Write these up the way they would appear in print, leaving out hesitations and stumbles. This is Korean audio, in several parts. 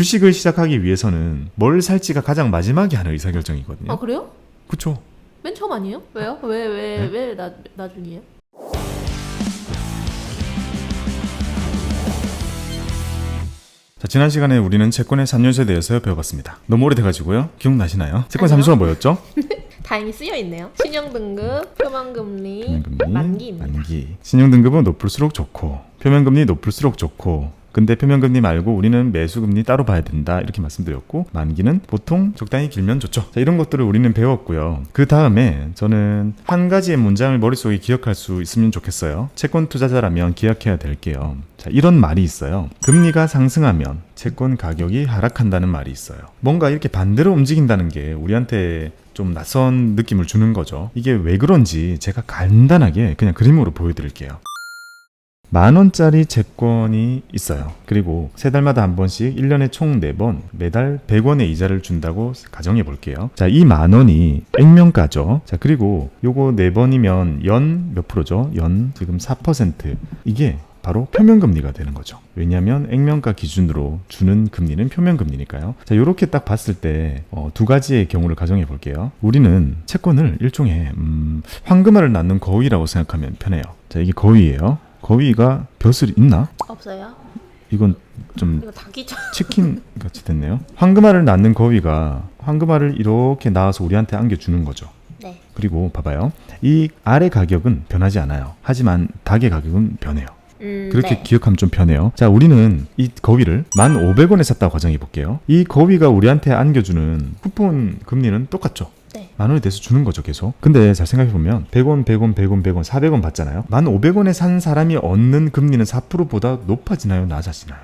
주식을 시작하기 위해서는 뭘 살지가 가장 마지막에 하는 의사결정이거든요. 아 그래요? 그쵸? 맨 처음 아니에요? 왜요? 왜 나중이에요? 자, 지난 시간에 우리는 채권의 3요소에 대해서 배워봤습니다. 너무 오래돼가지고요. 기억나시나요? 채권 3요소가 뭐였죠? 다 이미 쓰여있네요. 신용등급, 표만금리, 표면금리, 만기. 신용등급은 높을수록 좋고 표면금리 높을수록 좋고, 근데 표면금리 말고 우리는 매수금리 따로 봐야 된다 이렇게 말씀드렸고, 만기는 보통 적당히 길면 좋죠. 자, 이런 것들을 우리는 배웠고요. 그 다음에 저는 한 가지의 문장을 머릿속에 기억할 수 있으면 좋겠어요. 채권 투자자라면 기억해야 될게요. 자, 이런 말이 있어요. 금리가 상승하면 채권 가격이 하락한다는 말이 있어요. 뭔가 이렇게 반대로 움직인다는 게 우리한테 좀 낯선 느낌을 주는 거죠. 이게 왜 그런지 제가 간단하게 그냥 그림으로 보여드릴게요. 10,000원짜리 채권이 있어요. 그리고 세 달마다 한 번씩 1년에 총 4번 매달 100원의 이자를 준다고 가정해 볼게요. 자, 이 10,000원이 액면가죠. 자, 그리고 요거 4번이면 연 몇 프로죠? 연 지금 4%. 이게 바로 표면금리가 되는 거죠. 왜냐하면 액면가 기준으로 주는 금리는 표면금리니까요. 자, 요렇게 딱 봤을 때 두 가지의 경우를 가정해 볼게요. 우리는 채권을 일종의 황금알을 낳는 거위라고 생각하면 편해요. 자, 이게 거위예요. 거위가 벼슬이 있나? 없어요. 이건 좀 이거 닭이죠. 치킨 같이 됐네요. 황금알을 낳는 거위가 황금알을 이렇게 낳아서 우리한테 안겨주는 거죠. 네. 그리고 봐봐요. 이 알의 가격은 변하지 않아요. 하지만 닭의 가격은 변해요. 그렇게 네. 기억하면 좀 편해요. 자, 우리는 이 거위를 1,500원에 샀다고 가정해 볼게요. 이 거위가 우리한테 안겨주는 쿠폰 금리는 똑같죠. 네. 10,000원에 대해서 주는 거죠, 계속. 근데 잘 생각해보면 100원, 100원, 100원, 100원, 400원 받잖아요. 1,500원에 산 사람이 얻는 금리는 4%보다 높아지나요, 낮아지나요?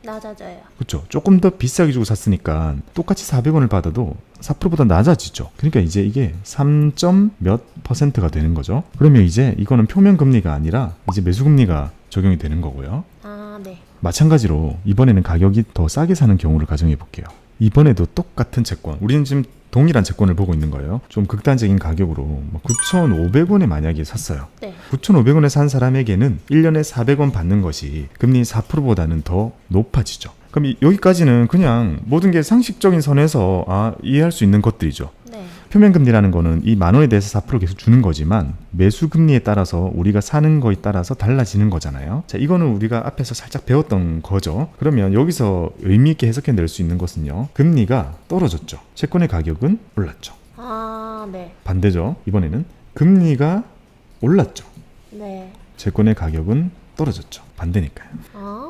낮아져요. 그렇죠. 조금 더 비싸게 주고 샀으니까 똑같이 400원을 받아도 4%보다 낮아지죠. 그러니까 이제 이게 3. 몇 %가 되는 거죠. 그러면 이제 이거는 표면금리가 아니라 이제 매수금리가 적용이 되는 거고요. 아, 네. 마찬가지로 이번에는 가격이 더 싸게 사는 경우를 가정해 볼게요. 이번에도 똑같은 채권, 우리는 지금 동일한 채권을 보고 있는 거예요. 좀 극단적인 가격으로 9,500원에 만약에 샀어요. 네. 9,500원에 산 사람에게는 1년에 400원 받는 것이 금리 4%보다는 더 높아지죠. 그럼 여기까지는 그냥 모든 게 상식적인 선에서 이해할 수 있는 것들이죠. 네. 표면금리라는 거는 이 10,000원에 대해서 4% 계속 주는 거지만 매수금리에 따라서 우리가 사는 거에 따라서 달라지는 거잖아요. 자, 이거는 우리가 앞에서 살짝 배웠던 거죠. 그러면 여기서 의미 있게 해석해낼 수 있는 것은요. 금리가 떨어졌죠. 채권의 가격은 올랐죠. 아, 네. 반대죠. 이번에는 금리가 올랐죠. 네. 채권의 가격은 떨어졌죠. 반대니까요. 아.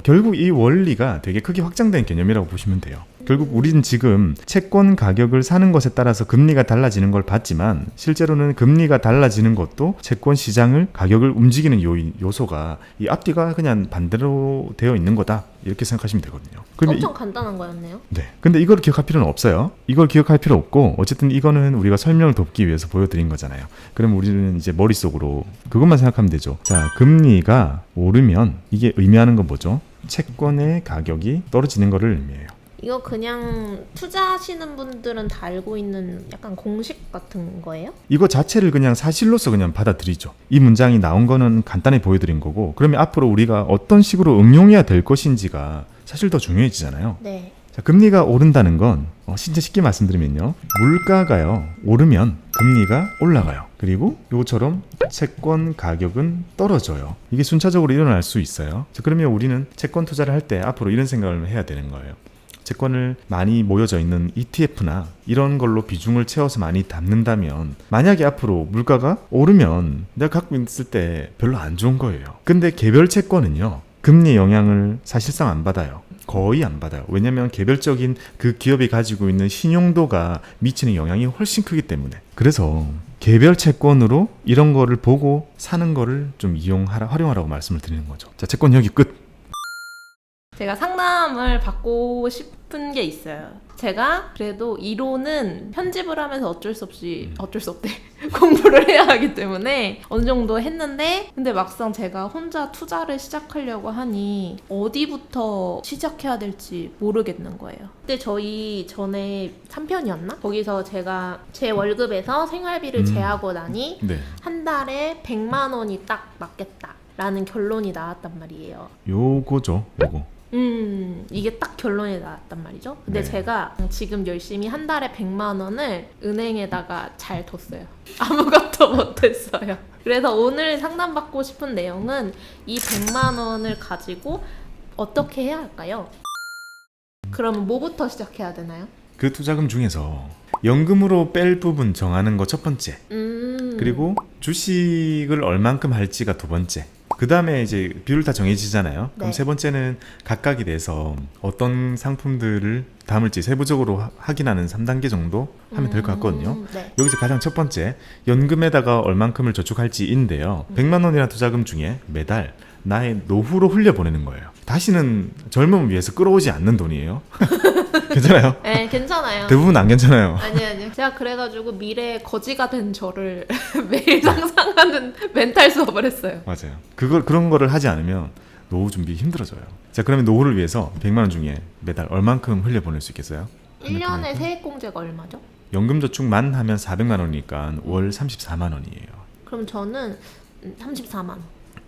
결국 이 원리가 되게 크게 확장된 개념이라고 보시면 돼요. 결국 우리는 지금 채권 가격을 사는 것에 따라서 금리가 달라지는 걸 봤지만 실제로는 금리가 달라지는 것도 채권 시장을 가격을 움직이는 요소가 이 앞뒤가 그냥 반대로 되어 있는 거다 이렇게 생각하시면 되거든요. 엄청 간단한 거였네요. 네. 근데 이걸 기억할 필요는 없어요. 이걸 기억할 필요 없고 어쨌든 이거는 우리가 설명을 돕기 위해서 보여드린 거잖아요. 그럼 우리는 이제 머릿속으로 그것만 생각하면 되죠. 자, 금리가 오르면 이게 의미하는 건 뭐죠? 채권의 가격이 떨어지는 거를 의미해요. 이거 그냥 투자하시는 분들은 다 알고 있는 약간 공식 같은 거예요? 이거 자체를 그냥 사실로서 그냥 받아들이죠. 이 문장이 나온 거는 간단히 보여드린 거고, 그러면 앞으로 우리가 어떤 식으로 응용해야 될 것인지가 사실 더 중요해지잖아요. 네. 자, 금리가 오른다는 건 진짜 쉽게 말씀드리면요, 물가가요 오르면 금리가 올라가요. 그리고 이것처럼 채권 가격은 떨어져요. 이게 순차적으로 일어날 수 있어요. 자, 그러면 우리는 채권 투자를 할 때 앞으로 이런 생각을 해야 되는 거예요. 채권을 많이 모여져 있는 ETF나 이런 걸로 비중을 채워서 많이 담는다면 만약에 앞으로 물가가 오르면 내가 갖고 있을 때 별로 안 좋은 거예요. 근데 개별 채권은요, 금리 영향을 사실상 안 받아요. 거의 안 받아요. 왜냐하면 개별적인 그 기업이 가지고 있는 신용도가 미치는 영향이 훨씬 크기 때문에. 그래서 개별 채권으로 이런 거를 보고 사는 거를 좀 활용하라고 말씀을 드리는 거죠. 자, 채권 여기 끝. 제가 상담을 받고 싶은 게 있어요. 제가 그래도 이론은 편집을 하면서 어쩔 수 없대 공부를 해야 하기 때문에 어느 정도 했는데, 근데 막상 제가 혼자 투자를 시작하려고 하니 어디부터 시작해야 될지 모르겠는 거예요. 근데 저희 전에 3편이었나? 거기서 제가 제 월급에서 생활비를 제하고 나니 네. 한 달에 100만 원이 딱 맞겠다 라는 결론이 나왔단 말이에요. 요거죠. 요거. 이게 딱 결론이 나왔단 말이죠. 근데 네. 제가 지금 열심히 한 달에 100만 원을 은행에다가 잘 뒀어요. 아무것도 못했어요. 그래서 오늘 상담받고 싶은 내용은 이 100만 원을 가지고 어떻게 해야 할까요? 그러면 뭐부터 시작해야 되나요? 그 투자금 중에서 연금으로 뺄 부분 정하는 거 첫 번째. 그리고 주식을 얼만큼 할지가 두 번째. 그 다음에 이제 비율 다 정해지잖아요. 그럼 네. 세 번째는 각각에 대해서 어떤 상품들을 담을지 세부적으로 확인하는 3단계 정도 하면 될 것 같거든요. 네. 여기서 가장 첫 번째, 연금에다가 얼만큼을 저축할지인데요. 100만 원이라는 투자금 중에 매달 나의 노후로 흘려보내는 거예요. 다시는 젊음을 위해서 끌어오지 않는 돈이에요. 괜찮아요? 네, 괜찮아요. 대부분 안 괜찮아요. 아니요. 제가 그래가지고 미래에 거지가 된 저를 매일 상상하는 멘탈 수업을 했어요. 맞아요. 그런 거를 하지 않으면 노후 준비 힘들어져요. 자, 그러면 노후를 위해서 100만 원 중에 매달 얼만큼 흘려보낼 수 있겠어요? 1년에 세액공제가 얼마죠? 연금저축만 하면 400만 원이니까 월 34만 원이에요. 그럼 저는 34만.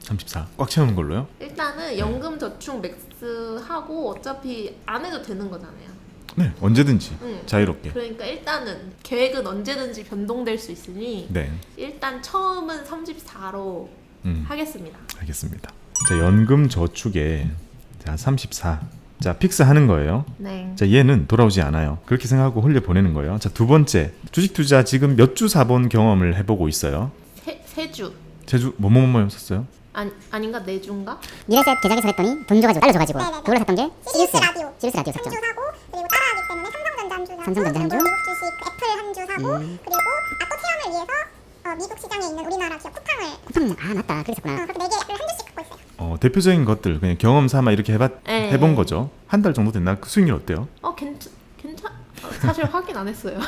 34. 꽉 채우는 걸로요? 일단은 연금 저축 맥스 하고 어차피 안 해도 되는 거잖아요. 네, 언제든지 응. 자유롭게. 그러니까 일단은 계획은 언제든지 변동될 수 있으니 네, 일단 처음은 34로 하겠습니다. 알겠습니다. 자, 연금 저축에 자, 34. 자, 픽스 하는 거예요. 네. 자, 얘는 돌아오지 않아요. 그렇게 생각하고 흘려 보내는 거예요. 자, 두 번째. 주식 투자 지금 몇 주 사본 경험을 해보고 있어요. 세 주. 제주 뭐뭐뭐 썼어요? 아닌가? 네 주인가? 미래셋 계좌개설 했더니 돈 줘가지고 달러 줘가지고 그걸로 샀던 게 시리우스 라디오 시리우스 라디오 샀죠. 한 주 사고 그리고 따라하기 때문에 삼성전자 한 주 사고 삼성전자 한 주. 그리고 미국 주식 그 애플 한 주 사고 그리고 아또 태양을 위해서 미국 시장에 있는 우리나라 기업 쿠팡을 쿠팡 아 맞다 그랬었구나. 그렇게 4개를 한 주씩 갖고 있어요. 대표적인 것들 그냥 경험 삼아 이렇게 네. 해본 거죠. 한 달 정도 됐나? 그 수익률 어때요? 괜찮. 사실 확인 안 했어요.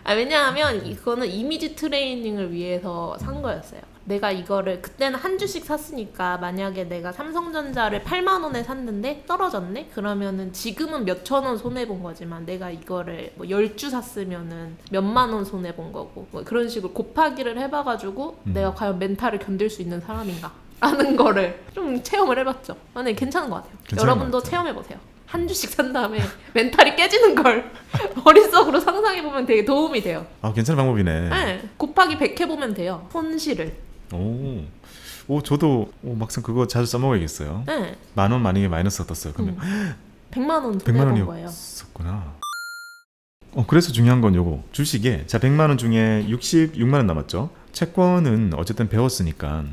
왜냐하면 이거는 이미지 트레이닝을 위해서 산 거였어요. 내가 이거를 그때는 한 주씩 샀으니까 만약에 내가 삼성전자를 8만 원에 샀는데 떨어졌네? 그러면은 지금은 몇천 원 손해 본 거지만 내가 이거를 뭐 10주 샀으면은 몇만 원 손해 본 거고 뭐 그런 식으로 곱하기를 해봐가지고 내가 과연 멘탈을 견딜 수 있는 사람인가? 라는 거를 좀 체험을 해봤죠. 근데 괜찮은 것 같아요. 괜찮은 여러분도 것 같아요. 체험해보세요. 한 주씩 산 다음에 멘탈이 깨지는 걸 머릿속으로 상상해보면 되게 도움이 돼요. 괜찮은 방법이네. 네, 곱하기 100 해보면 돼요. 손실을. 저도 막상 그거 자주 써먹어야겠어요. 네, 10,000원 만약에 마이너스가 떴어요. 그러면 100만 원 100만 손해본 거예요. 원이었었구나. 그래서 중요한 건 요거. 주식에 자 100만 원 중에 66만 원 남았죠. 채권은 어쨌든 배웠으니까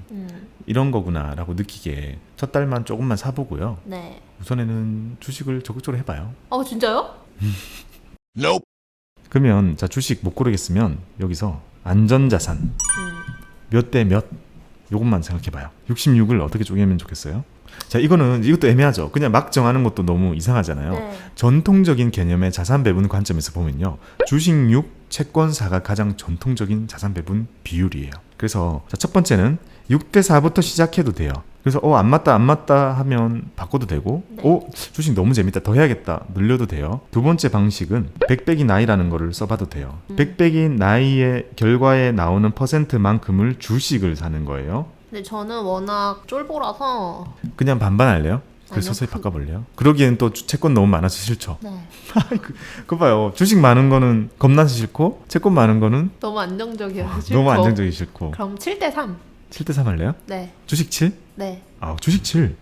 이런 거구나라고 느끼게 첫 달만 조금만 사보고요. 네. 우선에는 주식을 적극적으로 해봐요. 진짜요? 그러면 자 주식 못 고르겠으면 여기서 안전자산 몇 대 몇 요것만 생각해봐요. 66을 어떻게 쪼개면 좋겠어요? 자 이것도 애매하죠. 그냥 막 정하는 것도 너무 이상하잖아요. 네. 전통적인 개념의 자산 배분 관점에서 보면요, 주식 6, 채권 4가 가장 전통적인 자산 배분 비율이에요. 그래서 자, 첫 번째는 6대 4부터 시작해도 돼요. 그래서 안 맞다 하면 바꿔도 되고, 네. 주식 너무 재밌다 더 해야겠다 늘려도 돼요. 두 번째 방식은 100 빼기 나이라는 거를 써봐도 돼요. 100 빼기 나이의 결과에 나오는 퍼센트만큼을 주식을 사는 거예요. 근데 저는 워낙 쫄보라서 그냥 반반 할래요? 그래서 아니요, 서서히 바꿔볼래요? 그러기엔 또 채권 너무 많아서 싫죠. 네. 그거 봐요. 주식 많은 거는 겁나서 싫고 채권 많은 거는 너무 안정적이어서 너무 안정적이 싫고. 그럼 7대 3. 7대 3 할래요? 네. 주식 7? 네. 주식 7.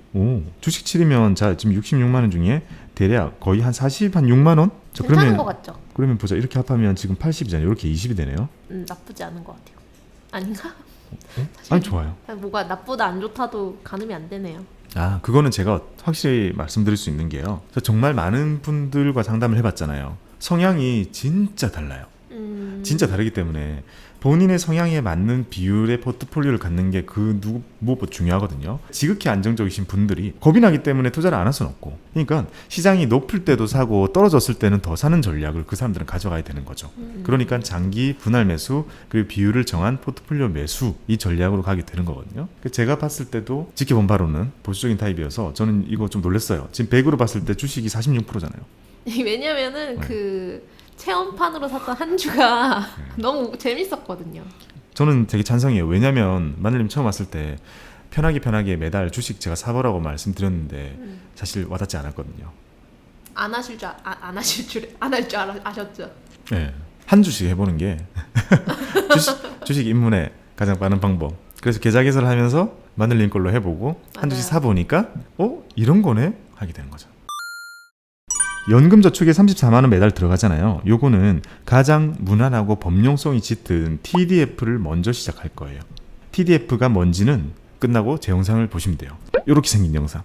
주식 7이면 자 지금 66만 원 중에 대략 거의 한 6만 원? 괜찮은 것 같죠? 그러면 보자. 이렇게 합하면 지금 80이잖아요. 이렇게 20이 되네요. 나쁘지 않은 것 같아요. 아닌가? 아니 좋아요. 뭐가 나쁘다 안 좋다도 가늠이 안 되네요. 그거는 제가 확실히 말씀드릴 수 있는 게요. 저 정말 많은 분들과 상담을 해봤잖아요. 성향이 진짜 달라요. 진짜 다르기 때문에 본인의 성향에 맞는 비율의 포트폴리오를 갖는 게 무엇보다 중요하거든요. 지극히 안정적이신 분들이 겁이 나기 때문에 투자를 안 할 수는 없고, 그러니까 시장이 높을 때도 사고 떨어졌을 때는 더 사는 전략을 그 사람들은 가져가야 되는 거죠. 그러니까 장기 분할 매수 그리고 비율을 정한 포트폴리오 매수, 이 전략으로 가게 되는 거거든요. 제가 봤을 때도 지켜본 바로는 보수적인 타입이어서 저는 이거 좀 놀랐어요. 지금 100으로 봤을 때 주식이 46%잖아요. 왜냐면은 체험판으로 샀던 한 주가 너무 재밌었거든요. 저는 되게 찬성이에요. 왜냐면 마늘님 처음 왔을 때 편하게 매달 주식 제가 사보라고 말씀드렸는데 사실 와닿지 않았거든요. 안 할 줄 아셨죠? 네. 한 주씩 해보는 게 주식 입문에 가장 빠른 방법. 그래서 계좌 개설을 하면서 마늘님 걸로 해보고 한 주씩 맞아요. 사보니까 이런 거네? 하게 되는 거죠. 연금저축에 34만 원 매달 들어가잖아요. 요거는 가장 무난하고 범용성이 짙은 TDF를 먼저 시작할 거예요. TDF가 뭔지는 끝나고 제 영상을 보시면 돼요. 요렇게 생긴 영상.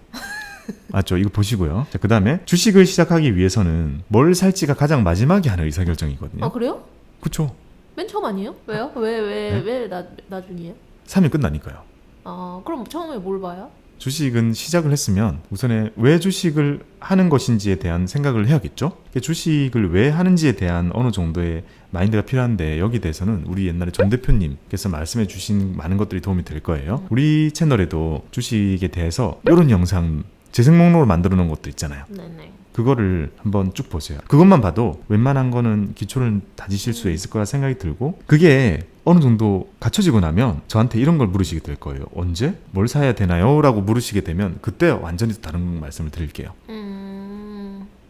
맞죠? 이거 보시고요. 자, 그 다음에 주식을 시작하기 위해서는 뭘 살지가 가장 마지막에 하는 의사결정이거든요. 아 그래요? 그쵸? 맨 처음 아니에요? 왜요? 왜 나중이에요? 사면 끝나니까요. 아 그럼 처음에 뭘 봐요? 주식은 시작을 했으면 우선에 왜 주식을 하는 것인지에 대한 생각을 해야겠죠. 주식을 왜 하는지에 대한 어느 정도의 마인드가 필요한데 여기 대해서는 우리 옛날에 전 대표님께서 말씀해 주신 많은 것들이 도움이 될 거예요. 우리 채널에도 주식에 대해서 이런 영상 재생 목록으로 만들어 놓은 것도 있잖아요. 네네. 그거를 한번 쭉 보세요. 그것만 봐도 웬만한 거는 기초를 다지실 수 있을 거라 생각이 들고, 그게 어느 정도 갖춰지고 나면 저한테 이런 걸 물으시게 될 거예요. 언제? 뭘 사야 되나요? 라고 물으시게 되면 그때 완전히 다른 말씀을 드릴게요.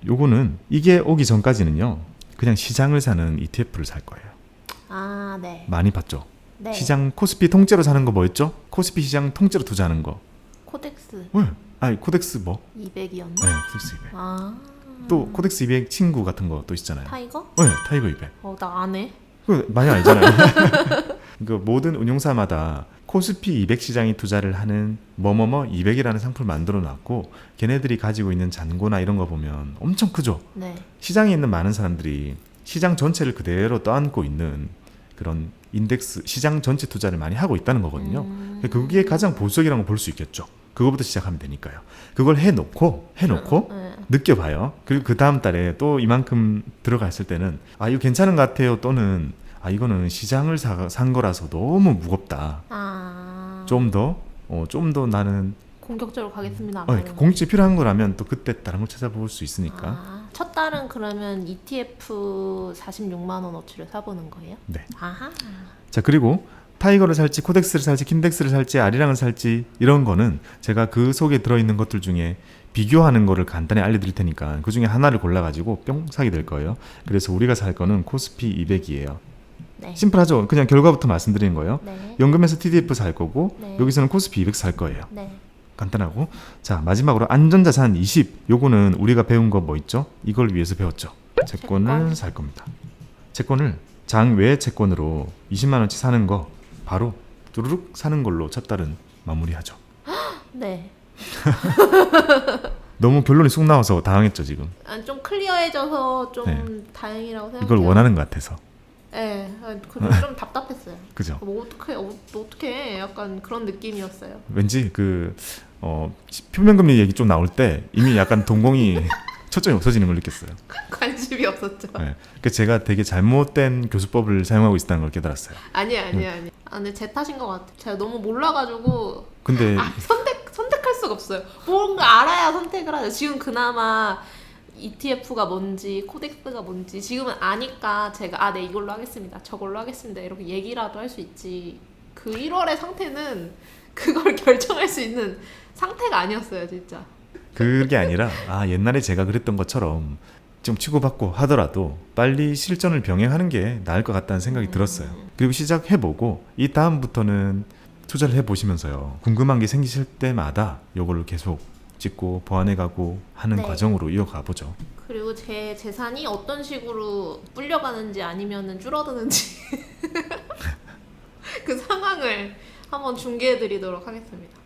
요거는 이게 오기 전까지는요, 그냥 시장을 사는 ETF를 살 거예요. 아 네. 많이 봤죠? 네. 시장 코스피 통째로 사는 거 뭐였죠? 코스피 시장 통째로 투자하는 거. 코덱스 왜? 아니 코덱스 뭐? 200이었나? 네, 코덱스 200. 아. 또 코덱스 200 친구 같은 거 또 있잖아요. 타이거? 네, 타이거 200. 나 안 해. 그 많이 알잖아요. 그 모든 운용사마다 코스피 200 시장이 투자를 하는 뭐뭐뭐 200이라는 상품을 만들어 놨고, 걔네들이 가지고 있는 잔고나 이런 거 보면 엄청 크죠. 네. 시장에 있는 많은 사람들이 시장 전체를 그대로 떠안고 있는 그런 인덱스, 시장 전체 투자를 많이 하고 있다는 거거든요. 그게 가장 보수적이라는 걸 볼 수 있겠죠. 그거부터 시작하면 되니까요. 그걸 해놓고 네. 느껴봐요. 그리고 그 다음 달에 또 이만큼 들어갔을 때는 이거 괜찮은 것 같아요. 또는 이거는 시장을 산 거라서 너무 무겁다. 좀 더 나는 공격적으로 가겠습니다. 공익이 필요한 거라면 또 그때 다른 걸 찾아볼 수 있으니까. 첫 달은 그러면 ETF 46만 원어치를 사보는 거예요? 네. 아하. 자, 그리고 타이거를 살지, 코덱스를 살지, 킨덱스를 살지, 아리랑을 살지, 이런 거는 제가 그 속에 들어있는 것들 중에 비교하는 거를 간단히 알려드릴 테니까 그 중에 하나를 골라가지고 뿅 사게 될 거예요. 그래서 우리가 살 거는 코스피 200이에요. 네. 심플하죠? 그냥 결과부터 말씀드리는 거예요. 네. 연금에서 TDF 살 거고, 네. 여기서는 코스피 200 살 거예요. 네. 간단하고. 자, 마지막으로 안전자산 20. 요거는 우리가 배운 거 뭐 있죠? 이걸 위해서 배웠죠. 채권을 채권. 살 겁니다. 채권을 장외 채권으로 20만 원치 사는 거 바로 뚜루룩 사는 걸로 첫 달은 마무리하죠. 네. 너무 결론이 쑥 나와서 당황했죠 지금. 좀 클리어해져서 좀 네. 다행이라고 생각해요. 이걸 원하는 것 같아서. 네. 그래서 좀 답답했어요. 그죠? 뭐 어떡해 약간 그런 느낌이었어요. 왠지 표면금리 얘기 좀 나올 때 이미 약간 동공이 초점이 없어지는 걸 느꼈어요. 관심이 없었죠. 네. 그러니까 제가 되게 잘못된 교수법을 사용하고 있다는 걸 깨달았어요. 아니야. 근데 제 탓인 것 같아. 제가 너무 몰라가지고 근데 선택할 수가 없어요. 뭔가 알아야 선택을 하죠. 지금 그나마 ETF가 뭔지 코덱스가 뭔지 지금은 아니까 제가 네 이걸로 하겠습니다. 저걸로 하겠습니다. 이렇게 얘기라도 할 수 있지. 그 1월의 상태는 그걸 결정할 수 있는 상태가 아니었어요, 진짜. 그게 아니라 옛날에 제가 그랬던 것처럼 좀 치고받고 하더라도 빨리 실전을 병행하는 게 나을 것 같다는 생각이 들었어요. 그리고 시작해보고 이 다음부터는 투자를 해보시면서요, 궁금한 게 생기실 때마다 이걸로 계속 찍고 보완해가고 하는 네. 과정으로 이어가보죠. 그리고 제 재산이 어떤 식으로 불려가는지 아니면은 줄어드는지 그 상황을 한번 중계해드리도록 하겠습니다.